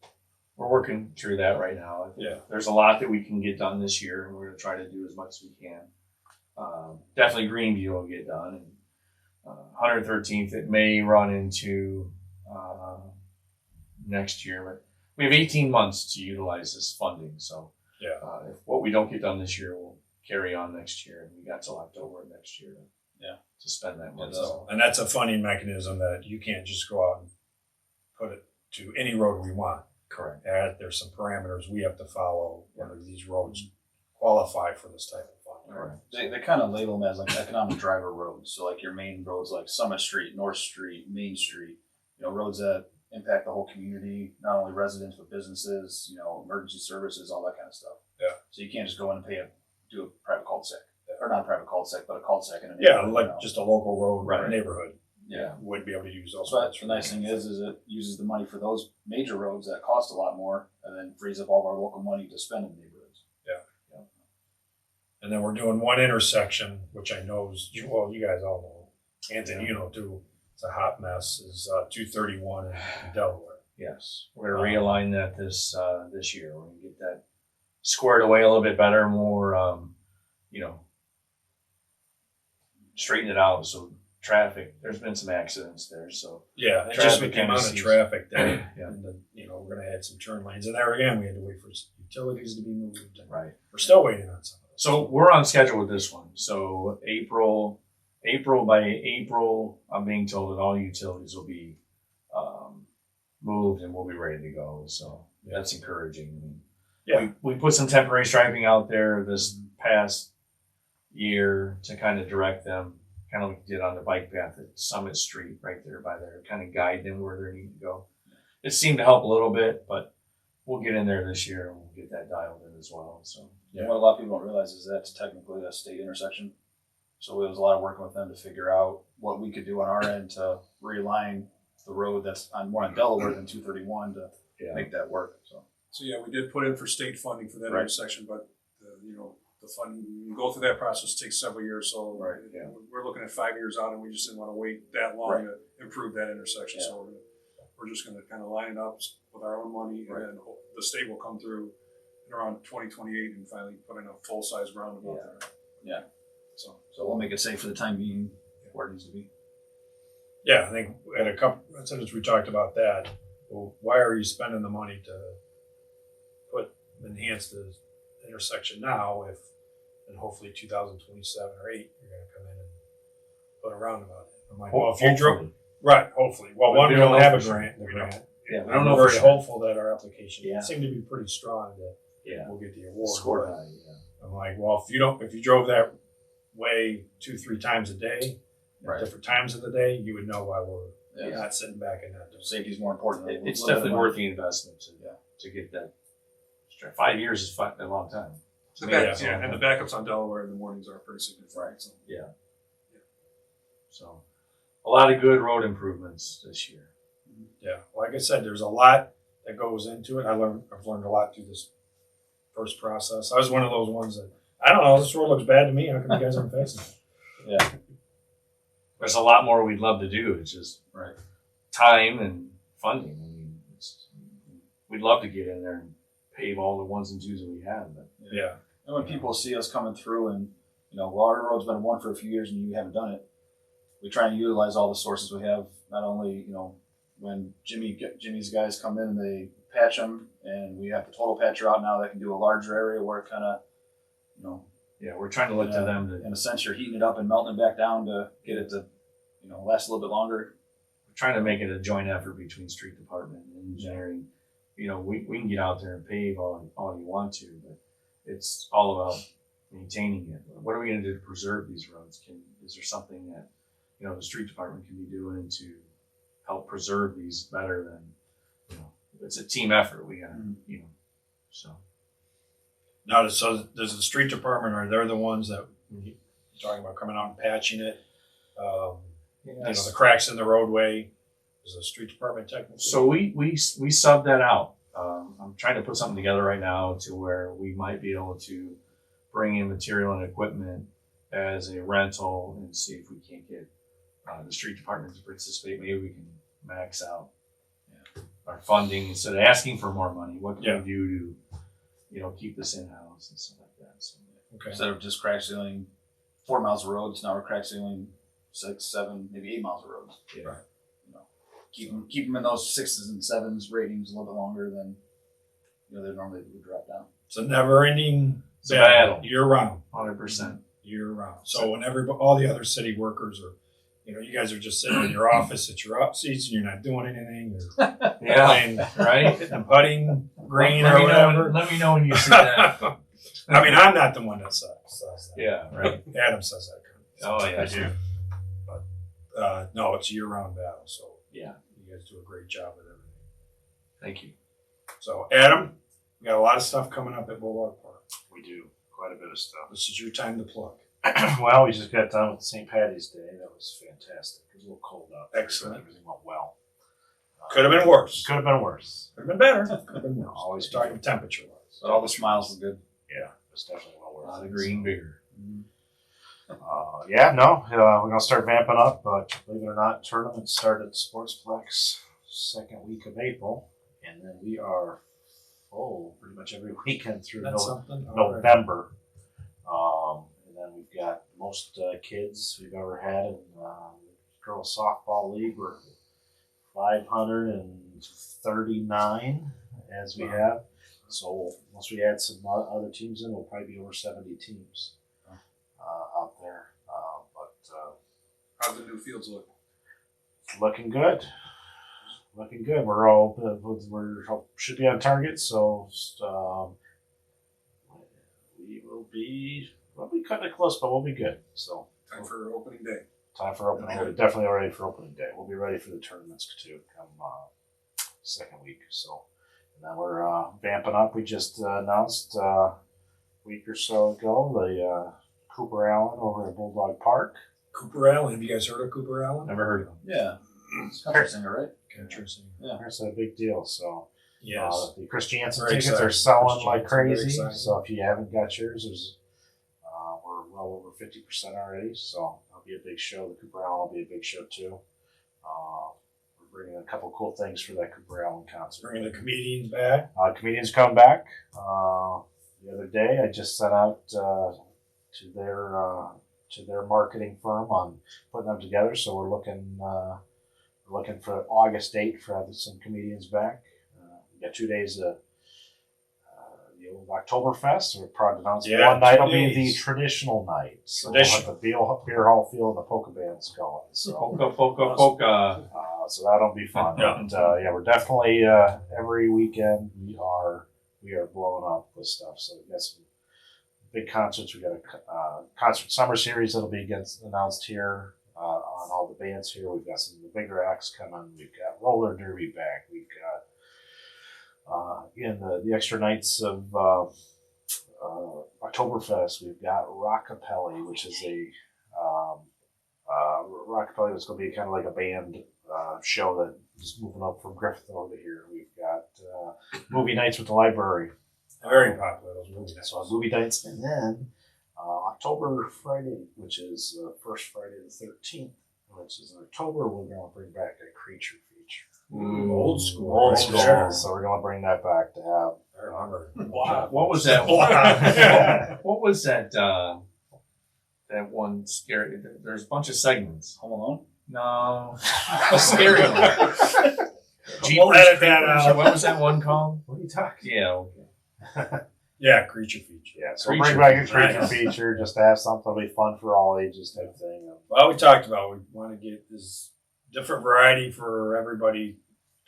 we're working through that right now. I think Yeah. there's a lot that we can get done this year, and we're going to try to do as much as we can. Definitely Greenview will get done. And 113th, it may run into next year, but we have 18 months to utilize this funding. So Yeah. if what we don't get done this year, we'll carry on next year. And we got till October of next year to spend that money. So, and that's a funding mechanism that you can't just go out and put it to any road we want. Correct. There's some parameters we have to follow whether these roads qualify for this type of funding. Correct. They kind of label them as like economic driver roads. So like your main roads like Summit Street, North Street, Main Street, roads that impact the whole community, not only residents but businesses, emergency services, all that kind of stuff. Yeah. So you can't just go in and do a private cul-de-sac. Or not a private cul-de-sac, but a cul-de-sac in a Yeah, neighborhood, like just a local road in a Right. neighborhood Yeah. would be able to use those. But funds the for nice that. thing is it uses the money for those major roads that cost a lot more and then frees up all of our local money to spend in the neighborhoods. And then we're doing one intersection, which I know is, well, you guys all know, Anthony, you know too, it's a hot mess, is 231 in Delaware. Yes, we're gonna realign that this year. We're gonna get that squared away a little bit better, more you know, straighten it out. So traffic, there's been some accidents there, so Yeah, and just Traffic with the amount of indices. traffic there, Yeah. and we're gonna add some turn lanes, and there again, we had to wait for utilities to be moved. And right. We're still waiting on some of those. So we're on schedule with this one. So April by April, I'm being told that all utilities will be moved and we'll be ready to go. So that's encouraging. Yeah. We put some temporary striping out there this past year to kind of direct them, kind of like we did on the bike path at Summit Street right there by there, kind of guide them where they need to go. It seemed to help a little bit, but we'll get in there this year and we'll get that dialed in as well. So And what a lot of people don't realize is that's technically a state intersection. So it was a lot of working with them to figure out what we could do on our end to realign the road that's on more on Delaware than 231 to yeah. make that work. So So yeah, we did put in for state funding for that Right. intersection, but the funding, you go through that process, takes several years. So Right, yeah. we're looking at 5 years out, and we just didn't want to wait that long Right. to improve that intersection. Yeah. So we're just going to kind of line it up with our own money, Right. and then the state will come through in around 2028 and finally put in a full size roundabout there. Yeah. So we'll make it safe for the time being where it needs to be. Yeah, I think at a couple, since we talked about that, well, why are you spending the money to enhance the intersection now if, and hopefully 2027 or 8, you're going to come in and put a roundabout in? I'm like, well, if you drove, right, hopefully. Well, But one, we we don't don't know have a for sure. grant, the grant. Yeah, we I'm don't know very for sure. hopeful that our application Yeah. seemed to be pretty strong that Yeah. we'll get the award. Score but high, yeah. I'm like, well, if you drove that way 2-3 times a day, Right. at different times of the day, you would know why we're Yeah. not sitting back and not doing it. Safety is more important. than It's a little bit definitely of money. worth the investment Yeah. to get that. 5 years is a long time. the Yeah. back, yeah, and the backups on Delaware in the mornings are pretty significant. Right. So. So a lot of good road improvements this year. Yeah, like I said, there's a lot that goes into it. I've learned a lot through this first process. I was one of those ones that I don't know. This road looks bad to me. How come you guys aren't fixing it? There's a lot more we'd love to do. It's just Right. time and funding. I mean, we'd love to get in there and pave all the ones and twos that we have, but Yeah, And when people see us coming through and, well, our road's been one for a few years and you haven't done it, we try and utilize all the sources we have. Not only, when Jimmy's guys come in and they patch them and we have the total patcher out now that can do a larger area where it kind of, yeah, we're trying to look to them to in a sense, you're heating it up and melting it back down to get it to, last a little bit longer. trying to make it a joint effort between street department and engineering. We can get out there and pave all you want to, but it's all about maintaining it. What are we going to do to preserve these roads? Is there something that the street department can be doing to help preserve these better than it's a team effort. We got so. now so does the street department? Are they the ones that you're talking about coming out and patching it? The cracks in the roadway. Is the street department technically? So we sub that out. I'm trying to put something together right now to where we might be able to bring in material and equipment as a rental and see if we can't get the street department to participate. Maybe we can max out our funding instead of asking for more money. What can we do to keep this in house and stuff like that? So, Okay. Instead of just crack sealing 4 miles of roads, now we're crack sealing 6, 7, maybe 8 miles of roads. yeah. Right. Keep them in those 6s and 7s ratings a little bit longer than they normally would drop down. It's a never-ending It's a battle. year round. 100%. Year round. So when all the other city workers are, you guys are just sitting in your office at your up seats and you're not doing anything. You're Yeah. playing, Right. hitting and putting green let or me whatever. Let me know when you see that. I mean, I'm not the one that says that. Yeah. Right. Adam says that. Oh yeah. I do. But no, it's a year-round battle. So Yeah. you guys do a great job with everything. Thank you. So Adam, we got a lot of stuff coming up at Bulldog Park. We do quite a bit of stuff. This is your time to plug. Well, we just got done with St. Patty's Day. That was fantastic. It was a little cold out there. Excellent. But everything went well. Could have been worse. Could have been worse. Could have been better. Could have been worse. Always Always talking temperature-wise. But all the smiles were good. Yeah. it's definitely well A worth lot it. of green vigor. Yeah, no, we're gonna start vamping up. Believe it or not, tournaments start at Sportsplex second week of April, and then we are full pretty much every weekend through That's something. November. And then we've got most kids we've ever had in girls softball league. We're 539 as we have. So once we add some other teams in, we'll probably be over 70 teams out there. How's the new fields look? It's looking good. Looking good. We're should be on target. So we'll be cutting it close, but we'll be good. So Time for opening day. time for opening. Okay. We're definitely ready for opening day. We'll be ready for the tournaments too come second week. So and then we're vamping up. We just announced a week or so ago the Cooper Allen over at Bulldog Park. Cooper Allen. Have you guys heard of Cooper Allen? Never heard of them. Yeah. Country singer, right? Interesting. That's a big deal. So Yes. the Chris Jansen Very tickets are exciting. selling Chris like Jansen, very crazy. exciting. So if you haven't got yours, we're well over 50% already. So it'll be a big show. The Cooper Allen will be a big show too. We're bringing a couple cool things for that Cooper Allen concert. Bringing the comedians back. Comedians come back. The other day, I just sent out to their marketing firm on putting them together. So we're looking for August 8th for having some comedians back. We got 2 days of the old Oktoberfest. So we're proud to announce Yeah, one night 2 will be the days. traditional night. So Traditional. we'll have the beer hall field and the polka bands going. So. Polka, polka, polka. So that'll be fun. Yeah. But, we're definitely every weekend we are blowing up with stuff. So we got some big concerts. We got a concert summer series that'll be announced here on all the bands here. We've got some of the bigger acts coming. We've got roller derby back. We've got again the extra nights of Oktoberfest. We've got Rockapelli, which is a Rockapelli was going to be kind of like a band show that is moving up from Griffith over here. We've got movie nights with the library. Very popular. Those movies. So movie nights, and then October Friday, which is first Friday the 13th, which is in October, we're going to bring back a creature feature. Old school. Old So we're going to bring that back to have. I remember. Wow. What was that? Wow. What was that? That one scary. There's a bunch of segments. Home Alone? No, a scary one. We'll edit that out. What was that one called? What are you talking? Yeah. Okay. Yeah, creature feature. Yeah, so we'll Creature bring back a feature. creature feature just to have something that'll be fun for all ages type thing. Well, we talked about we want to get this different variety for everybody.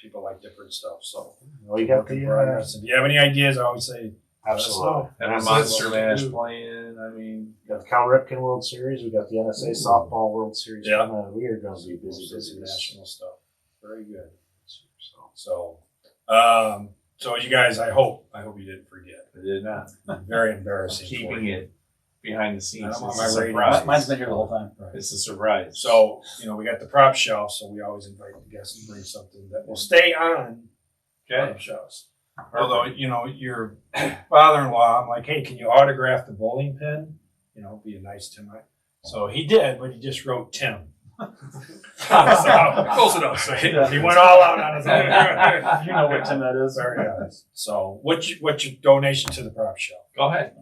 People like different stuff, so Well, you got work in the progress. If you have any ideas, I always say absolutely. Have a That's Monster what we Mash do. playing. I mean, We got the Cal Ripken World Series. We got the NSA Softball World Series. Yeah. coming. We are going to be busy national stuff. Very good. So So you guys, I hope you didn't forget. I did not. Very embarrassing. for Keeping you. it behind the scenes. I'm on It's my a radar. surprise. Mine's been here the whole time. Right. It's a surprise. So, we got the prop shelf, so we always invite the guests to bring something that will stay on okay. prop shelves. Although, your father-in-law, I'm like, hey, can you autograph the bowling pin? Be a nice Tim. So he did, but he just wrote Tim. Close enough. So he went all out on his own. You know what Tim that is? Very nice. So what's your donation to the prop shelf? Go ahead.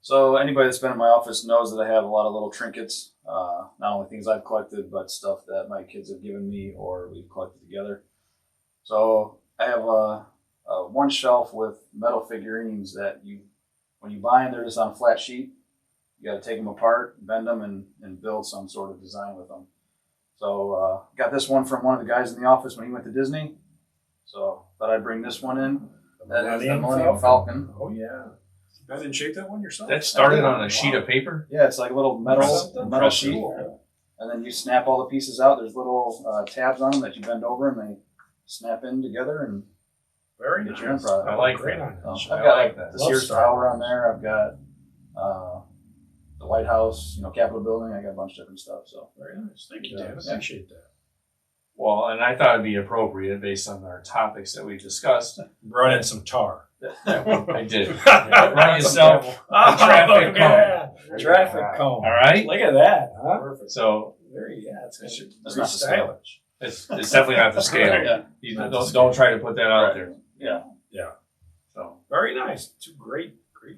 So anybody that's been in my office knows that I have a lot of little trinkets, not only things I've collected, but stuff that my kids have given me or we've collected together. So I have one shelf with metal figurines that when you buy them, they're just on a flat sheet. You got to take them apart, bend them, and build some sort of design with them. So got this one from one of the guys in the office when he went to Disney. So thought I'd bring this one in. That is the Millennium Falcon. Oh yeah. I didn't shape that one yourself? That started on a sheet of paper. Yeah, it's like a little metal Impressive. sheet. And then you snap all the pieces out. There's little tabs on them that you bend over and they snap in together and Very get nice. your end product. I like Great that. on So that. I've I got like that. the Love Sears Star Tower Wars. on there. I've got the White House, Capitol Building. I got a bunch of different stuff. So Very nice. Thank you, Yeah. Dan. Appreciate that. Well, and I thought it'd be appropriate based on our topics that we discussed. Brought in some tar. I did. Run yourself Oh, traffic yeah. There you Traffic go. cone. All right. Look at that, huh? Perfect. So Very, yeah, it's That's very not the scale. stylish. it's definitely not the scale. Yeah. You Not the don't try to put that out Right. there. Yeah. Yeah. So Very nice. Two great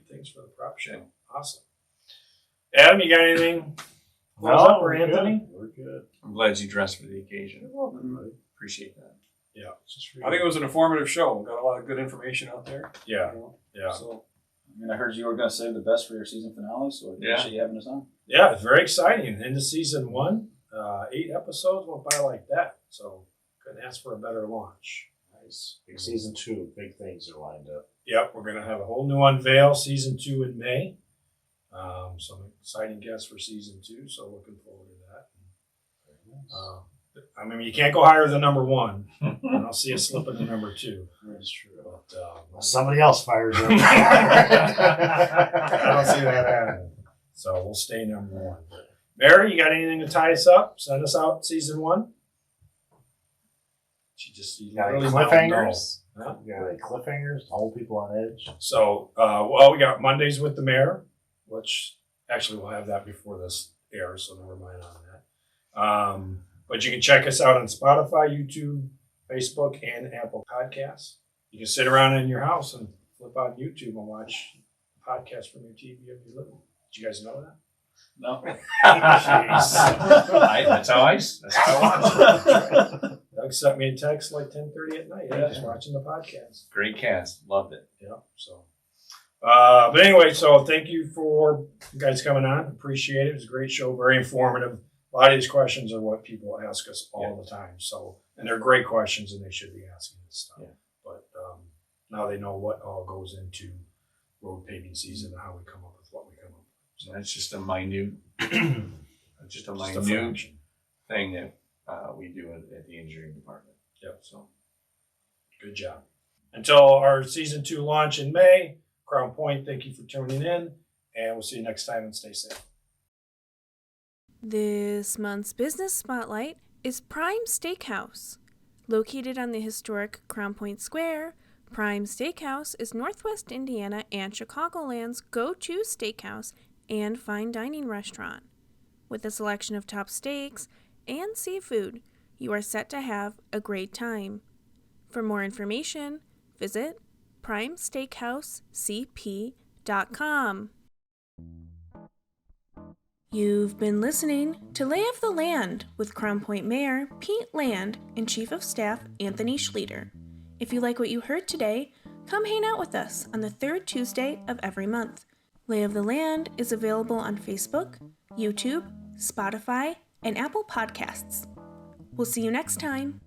things for the prop show. Awesome. Adam, you got anything? Close up or we're good. Anthony? We're good. I'm glad you dressed for the occasion. Mhm. Appreciate that. Yeah. Just I think it was an informative show. Got a lot of good information out there. Yeah. You know? Yeah. So I mean, I heard you were going to save the best for your season finale, so I Yeah. appreciate you having us on. Yeah, it's very exciting. Into season 1, 8 episodes went by like that. So couldn't ask for a better launch. nice. Big season 2, big things are lined up. Yep, we're gonna have a whole new unveil season 2 in May. Some exciting guests for season 2, so looking forward to that. Very nice. I mean, you can't go higher than number 1, and I'll see you slip into number 2. That's true. But Unless somebody else fires up. I don't see that happening. So we'll stay number 1. Mary, you got anything to tie us up? Send us out season 1. You Got any really don't cliffhangers? know. Huh? You got any cliffhangers to hold people on edge? So, well, we got Mondays with the mayor, which actually we'll have that before this airs, so never mind on that. But you can check us out on Spotify, YouTube, Facebook, and Apple Podcasts. You can sit around in your house and flip on YouTube and watch podcasts from your TV if you live. Did you guys know that? No. That's how I watch it. Doug sent me a text like 10:30 at night. Yeah, just watching the podcast. Great cast. Loved it. Yeah. So, but anyway, so thank you for you guys coming on. Appreciate it. It was a great show. Very informative. A lot of these questions are what people ask us all the time. So, and they're great questions, and they should be asking this stuff. Yeah. But now they know what all goes into road paving season and how we come up with what we come up with. So that's just a minute, just a Just a minute fraction. thing that we do at the engineering department. Yep. So, good job. Until our season 2 launch in May, Crown Point, thank you for tuning in, and we'll see you next time and stay safe. This month's business spotlight is Prime Steakhouse. Located on the historic Crown Point Square, Prime Steakhouse is Northwest Indiana and Chicagoland's go-to steakhouse and fine dining restaurant. With a selection of top steaks and seafood, you are set to have a great time. For more information, visit primesteakhousecp.com. You've been listening to Lay of the Land with Crown Point Mayor Pete Land and Chief of Staff Anthony Schlueter. If you like what you heard today, come hang out with us on the third Tuesday of every month. Lay of the Land is available on Facebook, YouTube, Spotify, and Apple Podcasts. We'll see you next time.